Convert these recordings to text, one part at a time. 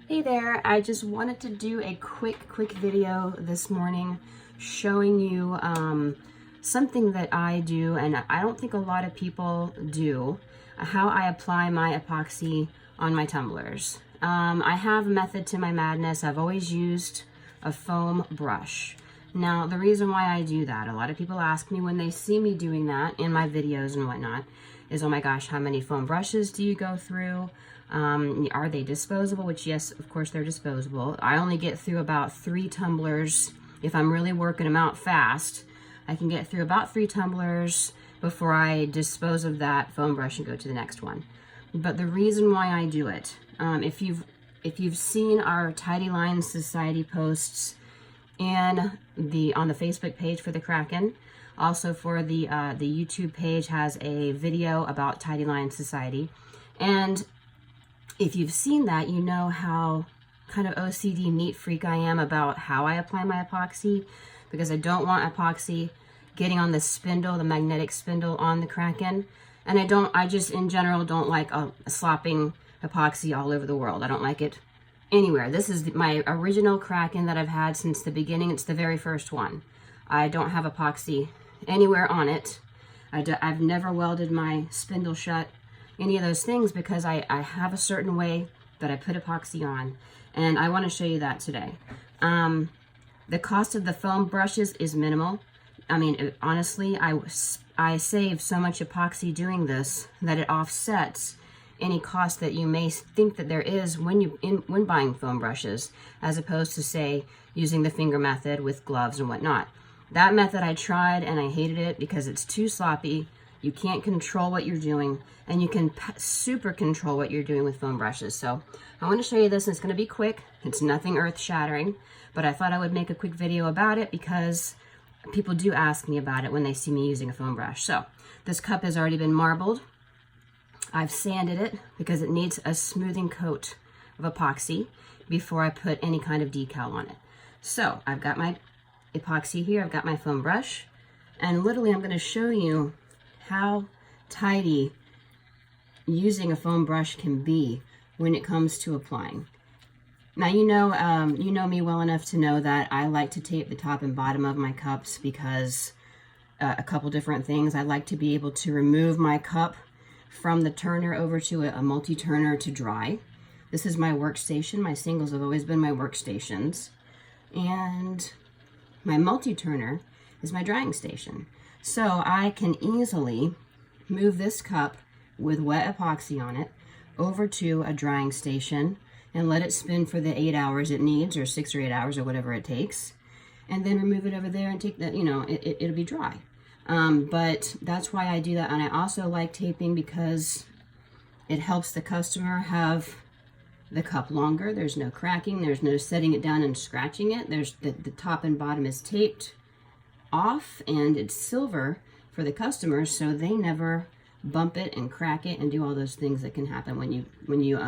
Hey there, I just wanted to do a quick video this morning showing you something that I do, and I don't think a lot of people do, how I apply my epoxy on my tumblers. I have a method to my madness. I've always used a foam brush. Now, the reason why I do that, a lot of people ask me when they see me doing that in my videos and whatnot, is, oh my gosh, how many foam brushes do you go through? Are they disposable? Which, yes, of course they're disposable. I only get through about 3 tumblers. If I'm really working them out fast, I can get through about 3 tumblers before I dispose of that foam brush and go to the next one. But the reason why I do it, if you've seen our Tidy Lines Society posts and on the Facebook page for the Kraken, also for the YouTube page has a video about Tidy Lines Society, and if you've seen that, you know how kind of OCD neat freak I am about how I apply my epoxy, because I don't want epoxy getting on the spindle, the magnetic spindle on the Kraken. And I just in general don't like a slopping epoxy all over the world. I don't like it anywhere. This is my original Kraken that I've had since the beginning. It's the very first one. I don't have epoxy anywhere on it. I've never welded my spindle shut, any of those things, because I have a certain way that I put epoxy on, and I want to show you that today. The cost of the foam brushes is minimal. I mean, honestly, I save so much epoxy doing this that it offsets any cost that you may think that there is when buying foam brushes, as opposed to, say, using the finger method with gloves and whatnot. That method I tried and I hated it because it's too sloppy. You can't control what you're doing, and you can super control what you're doing with foam brushes. So I want to show you this, and it's going to be quick. It's nothing earth-shattering, but I thought I would make a quick video about it because people do ask me about it when they see me using a foam brush. So this cup has already been marbled. I've sanded it because it needs a smoothing coat of epoxy before I put any kind of decal on it. So I've got my epoxy here. I've got my foam brush, and literally I'm going to show you how tidy using a foam brush can be when it comes to applying. Now, you know me well enough to know that I like to tape the top and bottom of my cups because a couple different things. I like to be able to remove my cup from the turner over to a multi-turner to dry. This is my workstation. My singles have always been my workstations, and my multi-turner is my drying station. So I can easily move this cup with wet epoxy on it over to a drying station and let it spin for the 8 hours it needs, or 6 or 8 hours, or whatever it takes, and then remove it over there and take that, it'll be dry. But that's why I do that. And I also like taping because it helps the customer have the cup longer. There's no cracking, there's no setting it down and scratching it. There's the top and bottom is taped off, and it's silver for the customers, so they never bump it and crack it and do all those things that can happen when you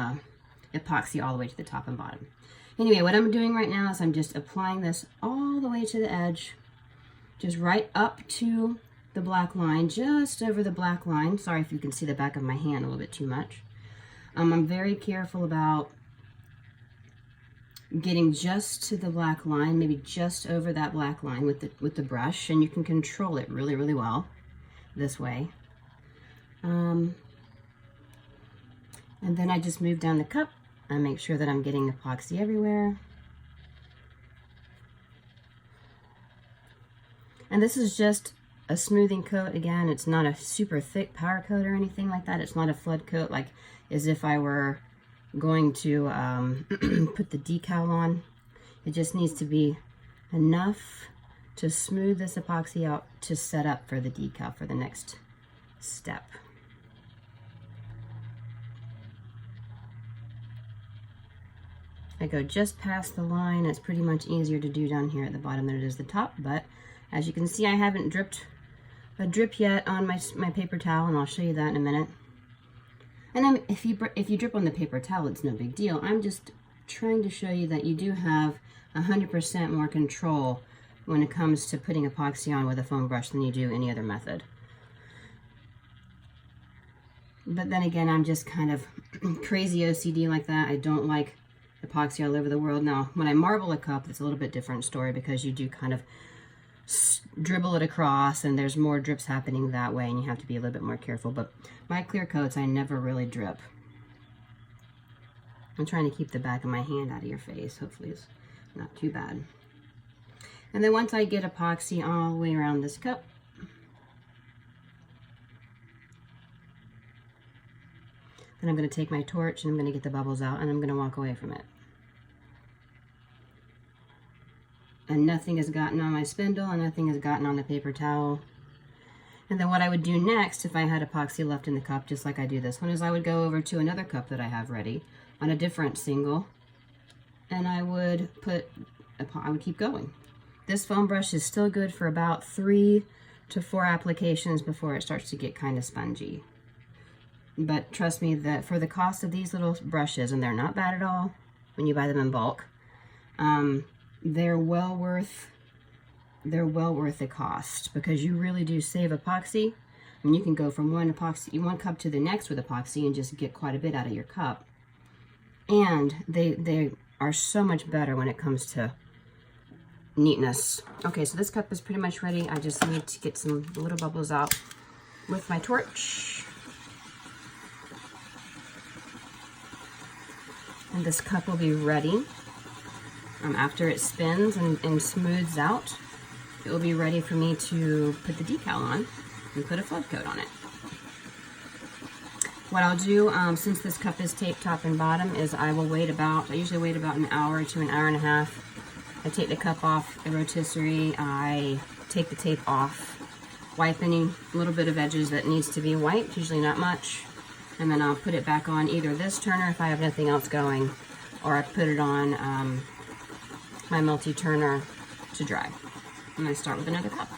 epoxy all the way to the top and bottom. Anyway, what I'm doing right now is I'm just applying this all the way to the edge, just right up to the black line, just over the black line. Sorry if you can see the back of my hand a little bit too much. I'm very careful about getting just to the black line, maybe just over that black line with the brush, and you can control it really well this way. And then I just move down the cup and make sure that I'm getting epoxy everywhere. And this is just a smoothing coat. Again, it's not a super thick power coat or anything like that. It's not a flood coat like as if I were going to put the decal on. It just needs to be enough to smooth this epoxy out to set up for the decal for the next step. I go just past the line. It's pretty much easier to do down here at the bottom than it is the top, but as you can see, I haven't dripped a drip yet on my paper towel, and I'll show you that in a minute. And then if you drip on the paper towel, it's no big deal. I'm just trying to show you that you do have 100% more control when it comes to putting epoxy on with a foam brush than you do any other method. But then again, I'm just kind of crazy OCD like that. I don't like epoxy all over the world. Now, when I marble a cup, it's a little bit different story because you do kind of dribble it across and there's more drips happening that way and you have to be a little bit more careful. But my clear coats, I never really drip. I'm trying to keep the back of my hand out of your face. Hopefully it's not too bad. And then once I get epoxy all the way around this cup, then I'm going to take my torch and I'm going to get the bubbles out and I'm going to walk away from it. And nothing has gotten on my spindle and nothing has gotten on the paper towel. And then what I would do next, if I had epoxy left in the cup, just like I do this one, is I would go over to another cup that I have ready on a different single, and I would keep going. This foam brush is still good for about 3 to 4 applications before it starts to get kind of spongy. But trust me that for the cost of these little brushes, and they're not bad at all when you buy them in bulk, they're well worth the cost, because you really do save epoxy. And you can go from one cup to the next with epoxy and just get quite a bit out of your cup. And they are so much better when it comes to neatness. Okay, so this cup is pretty much ready. I just need to get some little bubbles out with my torch. And this cup will be ready. After it spins and smooths out, it will be ready for me to put the decal on and put a flood coat on it. What I'll do, since this cup is taped top and bottom, is I usually wait about an hour to an hour and a half. I take the cup off the rotisserie, I take the tape off, wipe any little bit of edges that needs to be wiped, usually not much, and then I'll put it back on either this turner if I have nothing else going, or I put it on my multi-turner to dry. I'm going to start with another cup.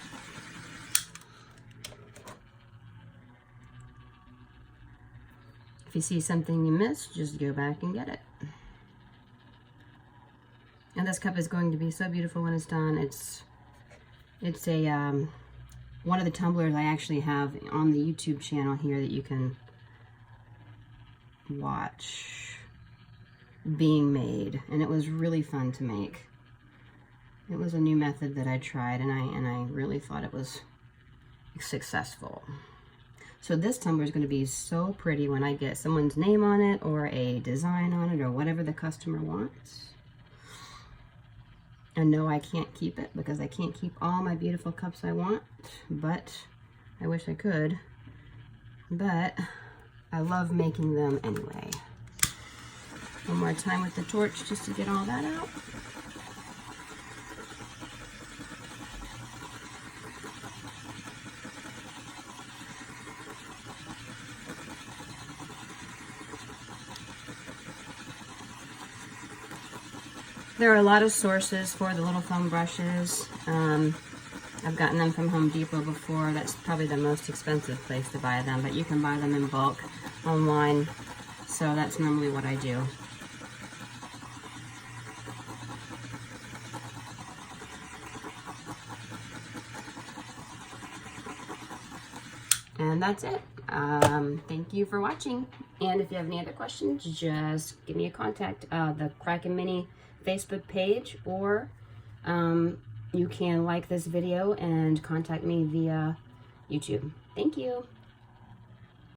If you see something you missed, just go back and get it. And this cup is going to be so beautiful when it's done. It's a one of the tumblers I actually have on the YouTube channel here that you can watch being made, and it was really fun to make. It was a new method that I tried, and I really thought it was successful. So this tumbler is going to be so pretty when I get someone's name on it or a design on it or whatever the customer wants. And no, I can't keep it because I can't keep all my beautiful cups I want, but I wish I could. But I love making them anyway. One more time with the torch just to get all that out. There are a lot of sources for the little foam brushes. I've gotten them from Home Depot before. That's probably the most expensive place to buy them, but you can buy them in bulk online. So that's normally what I do. And that's it. Thank you for watching. And if you have any other questions, just give me a contact. The Kraken Mini Facebook page, or you can like this video and contact me via YouTube. Thank you.